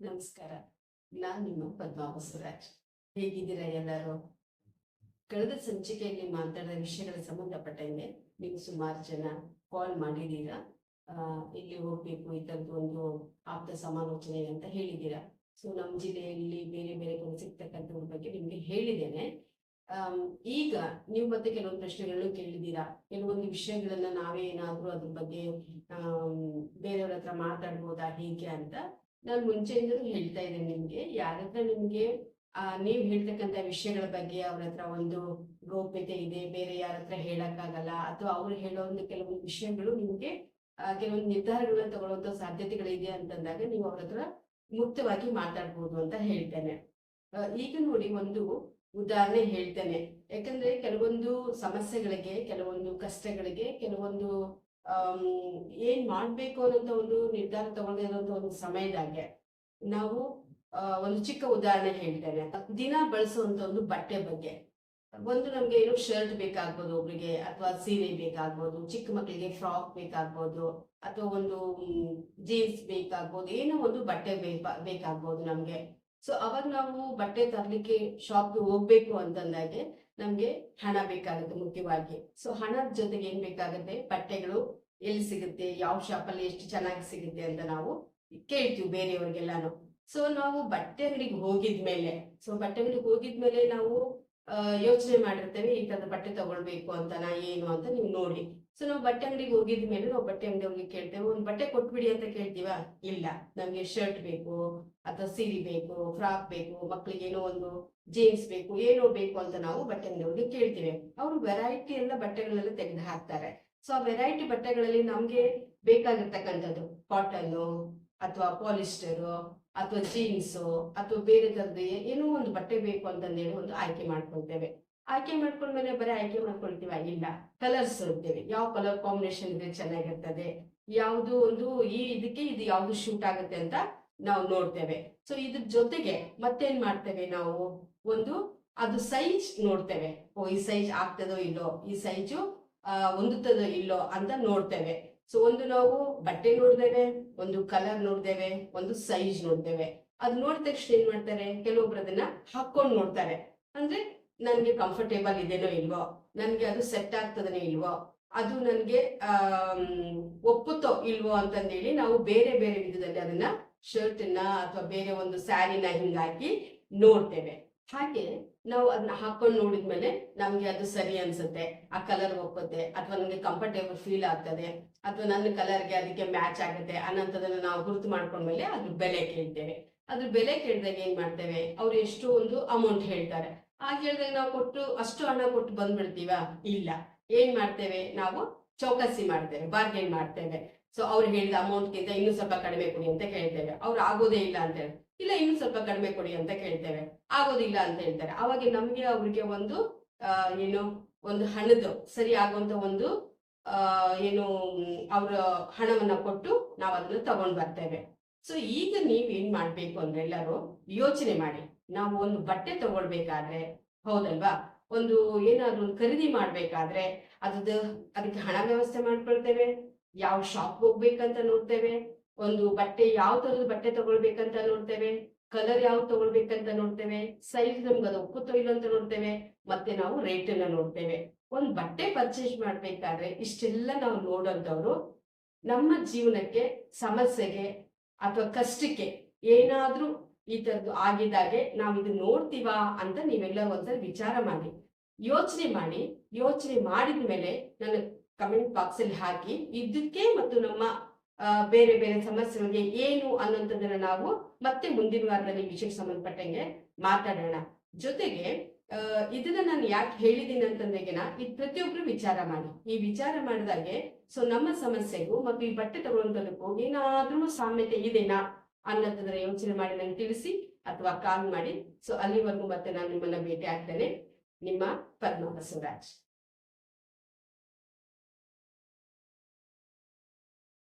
ನಮಸ್ಕಾರ. ನಾನು ನಿಮ್ಮ ಪದ್ಮಾ ಬಸವರಾಜ್. ಹೇಗಿದ್ದೀರಾ ಎಲ್ಲರೂ? ಕಳೆದ ಸಂಚಿಕೆಯಲ್ಲಿ ಮಾತಾಡಿದ ವಿಷಯಗಳ ಸಂಬಂಧಪಟ್ಟಂಗೆ ನೀವು ಸುಮಾರು ಜನ ಕಾಲ್ ಮಾಡಿದ್ದೀರಾ. ಇಲ್ಲಿ ಹೋಗ್ಬೇಕು, ಈ ಥರದ್ದು ಒಂದು ಆಪ್ತ ಸಮಾಲೋಚನೆ ಅಂತ ಹೇಳಿದ್ದೀರಾ. ಸೊ ನಮ್ಮ ಜಿಲ್ಲೆಯಲ್ಲಿ ಬೇರೆ ಬೇರೆ ಕಡೆ ಸಿಗ್ತಕ್ಕಂಥವ್ರ ಬಗ್ಗೆ ನಿಮಗೆ ಹೇಳಿದ್ದೇನೆ. ಈಗ ನೀವು ಮತ್ತೆ ಕೆಲವೊಂದು ಪ್ರಶ್ನೆಗಳನ್ನು ಕೇಳಿದ್ದೀರಾ. ಕೆಲವೊಂದು ವಿಷಯಗಳನ್ನ ನಾವೇ ಏನಾದ್ರೂ ಅದ್ರ ಬಗ್ಗೆ ಬೇರೆಯವ್ರ ಹತ್ರ ಮಾತಾಡ್ಬೋದಾ ಹೇಗೆ ಅಂತ ನಾನು ಮುಂಚೆಯಿಂದಲೂ ಹೇಳ್ತಾ ಇದ್ದೇನೆ. ನಿಮ್ಗೆ ಯಾರ ಹತ್ರ ನಿಮ್ಗೆ ನೀವು ಹೇಳ್ತಕ್ಕಂಥ ವಿಷಯಗಳ ಬಗ್ಗೆ ಅವ್ರ ಹತ್ರ ಒಂದು ಗೌಪ್ಯತೆ ಇದೆ, ಬೇರೆ ಯಾರ ಹತ್ರ ಹೇಳಕ್ಕಾಗಲ್ಲ, ಅಥವಾ ಅವ್ರು ಹೇಳೋ ಒಂದು ಕೆಲವೊಂದು ವಿಷಯಗಳು ನಿಮ್ಗೆ ಕೆಲವೊಂದು ನಿರ್ಧಾರಗಳನ್ನ ತಗೊಳ್ಳುವಂತ ಸಾಧ್ಯತೆಗಳಿದೆ ಅಂತಂದಾಗ ನೀವು ಅವ್ರ ಹತ್ರ ಮುಕ್ತವಾಗಿ ಮಾತಾಡ್ಬೋದು ಅಂತ ಹೇಳ್ತೇನೆ. ಈಗ ನೋಡಿ, ಒಂದು ಉದಾಹರಣೆ ಹೇಳ್ತೇನೆ. ಯಾಕಂದ್ರೆ ಕೆಲವೊಂದು ಸಮಸ್ಯೆಗಳಿಗೆ, ಕೆಲವೊಂದು ಕಷ್ಟಗಳಿಗೆ, ಕೆಲವೊಂದು ಏನ್ ಮಾಡ್ಬೇಕು ಅನ್ನೋಂಥ ಒಂದು ನಿರ್ಧಾರ ತಗೊಂಡಿರೋಂಥ ಒಂದು ಸಮಯದಾಗೆ ನಾವು ಒಂದು ಚಿಕ್ಕ ಉದಾಹರಣೆ ಹೇಳ್ತೇನೆ. ದಿನ ಬಳಸುವಂತ ಒಂದು ಬಟ್ಟೆ ಬಗ್ಗೆ. ಒಂದು ನಮ್ಗೆ ಏನು ಶರ್ಟ್ ಬೇಕಾಗ್ಬೋದು ಒಬ್ರಿಗೆ, ಅಥವಾ ಸೀರೆ ಬೇಕಾಗ್ಬೋದು, ಚಿಕ್ಕ ಮಕ್ಕಳಿಗೆ ಫ್ರಾಕ್ ಬೇಕಾಗ್ಬೋದು, ಅಥವಾ ಒಂದು ಜೀನ್ಸ್ ಬೇಕಾಗ್ಬೋದು, ಏನೋ ಒಂದು ಬಟ್ಟೆ ಬೇಕಾಗ್ಬೋದು ನಮ್ಗೆ. ಸೊ ಅವಾಗ ನಾವು ಬಟ್ಟೆ ತರ್ಲಿಕ್ಕೆ ಶಾಪ್ಗೆ ಹೋಗ್ಬೇಕು ಅಂತಂದಾಗೆ ನಮ್ಗೆ ಹಣ ಬೇಕಾಗುತ್ತೆ ಮುಖ್ಯವಾಗಿ. ಸೊ ಹಣದ ಜೊತೆಗೆ ಏನ್ ಬೇಕಾಗುತ್ತೆ, ಬಟ್ಟೆಗಳು ಎಲ್ಲಿ ಸಿಗುತ್ತೆ, ಯಾವ ಶಾಪಲ್ಲಿ ಎಷ್ಟು ಚೆನ್ನಾಗಿ ಸಿಗುತ್ತೆ ಅಂತ ನಾವು ಕೇಳ್ತೀವಿ ಬೇರೆಯವ್ರಿಗೆಲ್ಲಾನು. ಸೊ ನಾವು ಬಟ್ಟೆ ಅಂಗಡಿಗೆ ಹೋಗಿದ್ಮೇಲೆ ನಾವು ಯೋಚನೆ ಮಾಡಿರ್ತೇವೆ, ಈ ತರದ ಬಟ್ಟೆ ತಗೊಳ್ಬೇಕು ಅಂತ ಏನು ಅಂತ ನೀವು ನೋಡಿ. ಸೊ ನಾವು ಬಟ್ಟೆ ಅಂಗಡಿಗೆ ಹೋಗಿದ್ಮೇಲೆ ನಾವು ಬಟ್ಟೆ ಅಂಗಡಿಯವ್ರಿಗೆ ಕೇಳ್ತೇವೆ, ಒಂದು ಬಟ್ಟೆ ಕೊಟ್ಬಿಡಿ ಅಂತ ಕೇಳ್ತೀವ? ಇಲ್ಲ, ನಮ್ಗೆ ಶರ್ಟ್ ಬೇಕು, ಅಥವಾ ಸೀರೆ ಬೇಕು, ಫ್ರಾಕ್ ಬೇಕು, ಮಕ್ಳಿಗೆ ಏನೋ ಒಂದು ಜೀನ್ಸ್ ಬೇಕು, ಏನೋ ಬೇಕು ಅಂತ ನಾವು ಬಟ್ಟೆ ಅಂಗಡಿಯವ್ರಿಗೆ ಕೇಳ್ತೀವಿ. ಅವರು ವೆರೈಟಿ ಎಲ್ಲ ಬಟ್ಟೆಗಳೆಲ್ಲ ತೆಗೆದು ಹಾಕ್ತಾರೆ. ಸೊ ಆ ವೆರೈಟಿ ಬಟ್ಟೆಗಳಲ್ಲಿ ನಮ್ಗೆ ಬೇಕಾಗಿರ್ತಕ್ಕಂಥದ್ದು ಕಾಟನ್ನು, ಅಥವಾ ಪಾಲಿಸ್ಟರು, ಅಥವಾ ಜೀನ್ಸು, ಅಥವಾ ಬೇರೆ ತರದ್ದು ಏನೋ ಒಂದು ಬಟ್ಟೆ ಬೇಕು ಅಂತಂದೇಳಿ ಒಂದು ಆಯ್ಕೆ ಮಾಡ್ಕೊಳ್ತೇವೆ. ಆಯ್ಕೆ ಮಾಡ್ಕೊಂಡ್ಮೇಲೆ ಬರೀ ಆಯ್ಕೆ ಮಾಡ್ಕೊಳ್ತೀವ? ಇಲ್ಲ, ಕಲರ್ಸ್ ಇರ್ತೇವೆ, ಯಾವ ಕಲರ್ ಕಾಂಬಿನೇಷನ್ ಇದ್ರೆ ಚೆನ್ನಾಗಿರ್ತದೆ, ಯಾವುದು ಒಂದು ಇದಕ್ಕೆ ಇದು ಯಾವ್ದು ಶೂಟ್ ಆಗುತ್ತೆ ಅಂತ ನಾವು ನೋಡ್ತೇವೆ. ಸೊ ಇದ್ರ ಜೊತೆಗೆ ಮತ್ತೇನ್ ಮಾಡ್ತೇವೆ ನಾವು, ಒಂದು ಅದು ಸೈಜ್ ನೋಡ್ತೇವೆ. ಈ ಸೈಜ್ ಆಗ್ತದೋ ಇಲ್ಲೋ, ಈ ಸೈಜು ಹೊಂದುತ್ತದೋ ಇಲ್ಲೋ ಅಂತ ನೋಡ್ತೇವೆ. ಸೊ ಒಂದು ನಾವು ಬಟ್ಟೆ ನೋಡ್ತೇವೆ, ಒಂದು ಕಲರ್ ನೋಡ್ತೇವೆ, ಒಂದು ಸೈಜ್ ನೋಡ್ತೇವೆ. ಅದ್ ನೋಡಿದ ತಕ್ಷಣ ಏನ್ ಮಾಡ್ತಾರೆ, ಕೆಲವೊಬ್ರು ಅದನ್ನ ಹಾಕೊಂಡ್ ನೋಡ್ತಾರೆ. ಅಂದ್ರೆ ನನ್ಗೆ ಕಂಫರ್ಟೇಬಲ್ ಇದೆನೋ ಇಲ್ವೋ, ನನ್ಗೆ ಅದು ಸೆಟ್ ಆಗ್ತದನೋ ಇಲ್ವೋ, ಅದು ನನ್ಗೆ ಒಪ್ಪುತ್ತೋ ಇಲ್ವೋ ಅಂತಂದೇಳಿ ನಾವು ಬೇರೆ ಬೇರೆ ವಿಧದಲ್ಲಿ ಅದನ್ನ ಶರ್ಟ್ನ ಅಥವಾ ಬೇರೆ ಒಂದು ಸ್ಯಾರಿನ ಹಿಂಗಾಗಿ ನೋಡ್ತೇವೆ. ಹಾಗೆ ನಾವು ಅದನ್ನ ಹಾಕೊಂಡು ನೋಡಿದ್ಮೇಲೆ ನಮ್ಗೆ ಅದು ಸರಿ ಅನ್ಸುತ್ತೆ, ಆ ಕಲರ್ ಒಪ್ಪುತ್ತೆ, ಅಥವಾ ನಮ್ಗೆ ಕಂಫರ್ಟೇಬಲ್ ಫೀಲ್ ಆಗ್ತದೆ, ಅಥವಾ ನನ್ನ ಕಲರ್ಗೆ ಅದಕ್ಕೆ ಮ್ಯಾಚ್ ಆಗುತ್ತೆ ಅನ್ನೋಂಥದನ್ನ ನಾವು ಗುರುತು ಮಾಡ್ಕೊಂಡ್ಮೇಲೆ ಅದ್ರ ಬೆಲೆ ಕೇಳ್ತೇವೆ. ಅದ್ರ ಬೆಲೆ ಕೇಳಿದಾಗ ಏನ್ ಮಾಡ್ತೇವೆ, ಅವ್ರು ಎಷ್ಟು ಒಂದು ಅಮೌಂಟ್ ಹೇಳ್ತಾರೆ. ಹಾಗೆ ಹೇಳಿದಾಗ ನಾವು ಅಷ್ಟು ಹಣ ಕೊಟ್ಟು ಬಂದ್ಬಿಡ್ತೀವ? ಇಲ್ಲ, ಏನ್ ಮಾಡ್ತೇವೆ, ನಾವು ಚೌಕಸಿ ಮಾಡ್ತೇವೆ, ಬಾರ್ಗೇನ್ ಮಾಡ್ತೇವೆ. ಸೊ ಅವ್ರು ಹೇಳಿದ ಅಮೌಂಟ್ಗಿಂತ ಇನ್ನೂ ಸ್ವಲ್ಪ ಕಡಿಮೆ ಕೊಡಿ ಅಂತ ಕೇಳ್ತೇವೆ. ಅವ್ರು ಆಗೋದೇ ಇಲ್ಲ ಅಂತ ಹೇಳಿ, ಇಲ್ಲ ಇನ್ನೂ ಸ್ವಲ್ಪ ಕಡಿಮೆ ಕೊಡಿ ಅಂತ ಕೇಳ್ತೇವೆ, ಆಗೋದಿಲ್ಲ ಅಂತ ಹೇಳ್ತಾರೆ. ಅವಾಗ ನಮ್ಗೆ ಅವ್ರಿಗೆ ಒಂದು ಏನು ಒಂದು ಹಣದ ಸರಿ ಆಗುವಂತ ಒಂದು ಏನು ಅವರ ಹಣವನ್ನ ಕೊಟ್ಟು ನಾವು ಅದನ್ನ ತಗೊಂಡ್ ಬರ್ತೇವೆ. ಸೊ ಈಗ ನೀವ್ ಏನ್ ಮಾಡ್ಬೇಕು ಅಂದ್ರೆ, ಎಲ್ಲರೂ ಯೋಚನೆ ಮಾಡಿ. ನಾವು ಒಂದು ಬಟ್ಟೆ ತಗೊಳ್ಬೇಕಾದ್ರೆ, ಹೌದಲ್ವಾ, ಒಂದು ಏನಾದ್ರು ಒಂದು ಖರೀದಿ ಮಾಡ್ಬೇಕಾದ್ರೆ ಅದಕ್ಕೆ ಹಣ ವ್ಯವಸ್ಥೆ ಮಾಡ್ಕೊಳ್ತೇವೆ, ಯಾವ ಶಾಪ್ ಹೋಗ್ಬೇಕಂತ ನೋಡ್ತೇವೆ, ಒಂದು ಬಟ್ಟೆ ಯಾವ ತರದ ಬಟ್ಟೆ ತಗೊಳ್ಬೇಕಂತ ನೋಡ್ತೇವೆ, ಕಲರ್ ಯಾವ್ದು ತಗೊಳ್ಬೇಕಂತ ನೋಡ್ತೇವೆ, ಸೈಜ್ ನಮ್ಗೆ ಅದು ಒಪ್ಪುತ್ತೋ ಇಲ್ಲ ಅಂತ ನೋಡ್ತೇವೆ, ಮತ್ತೆ ನಾವು ರೇಟ್ ಅನ್ನ ನೋಡ್ತೇವೆ. ಒಂದು ಬಟ್ಟೆ ಪರ್ಚೇಸ್ ಮಾಡ್ಬೇಕಾದ್ರೆ ಇಷ್ಟೆಲ್ಲ ನಾವು ನೋಡೋಂಥವ್ರು ನಮ್ಮ ಜೀವನಕ್ಕೆ, ಸಮಸ್ಯೆಗೆ ಅಥವಾ ಕಷ್ಟಕ್ಕೆ ಏನಾದ್ರೂ ಈ ತರದ್ದು ಆಗಿದಾಗೆ ನಾವು ಇದು ನೋಡ್ತೀವಾ ಅಂತ ನೀವೆಲ್ಲ ಒಂದ್ಸಲ ವಿಚಾರ ಮಾಡಿ, ಯೋಚನೆ ಮಾಡಿ. ಯೋಚನೆ ಮಾಡಿದ ಮೇಲೆ ನನ್ನ ಕಮೆಂಟ್ ಬಾಕ್ಸ್ ಅಲ್ಲಿ ಹಾಕಿ, ಇದಕ್ಕೆ ಮತ್ತು ನಮ್ಮ ಬೇರೆ ಬೇರೆ ಸಮಸ್ಯೆಗಳಿಗೆ ಏನು ಅನ್ನೋಂಥದ್ದನ್ನ ನಾವು ಮತ್ತೆ ಮುಂದಿನ ವಾರದಲ್ಲಿ ವಿಷಯಕ್ಕೆ ಸಂಬಂಧಪಟ್ಟಂಗೆ ಮಾತಾಡೋಣ. ಜೊತೆಗೆ ಇದನ್ನ ನಾನು ಯಾಕೆ ಹೇಳಿದ್ದೀನಿ ಅಂತಂದ್ರೆಗಿನ, ಇದು ಪ್ರತಿಯೊಬ್ರು ವಿಚಾರ ಮಾಡಿ. ಈ ವಿಚಾರ ಮಾಡಿದಾಗೆ ಸೊ ನಮ್ಮ ಸಮಸ್ಯೆಗೂ ಮತ್ತು ಈ ಬಟ್ಟೆ ತಗೊಳ್ಳೋದಕ್ಕೂ ಏನಾದ್ರೂ ಸಾಮ್ಯತೆ ಇದೆನಾ ಅನ್ನೋದನ್ನ ಯೋಚನೆ ಮಾಡಿ ನಂಗೆ ತಿಳಿಸಿ, ಅಥವಾ ಕಾಲ್ ಮಾಡಿ. ಸೊ ಅಲ್ಲಿವರೆಗೂ ಮತ್ತೆ ನಾನು ನಿಮ್ಮನ್ನ ಭೇಟಿ ಆಗ್ತೇನೆ. ನಿಮ್ಮ ಪದ್ಮಾ ಬಸವರಾಜ್.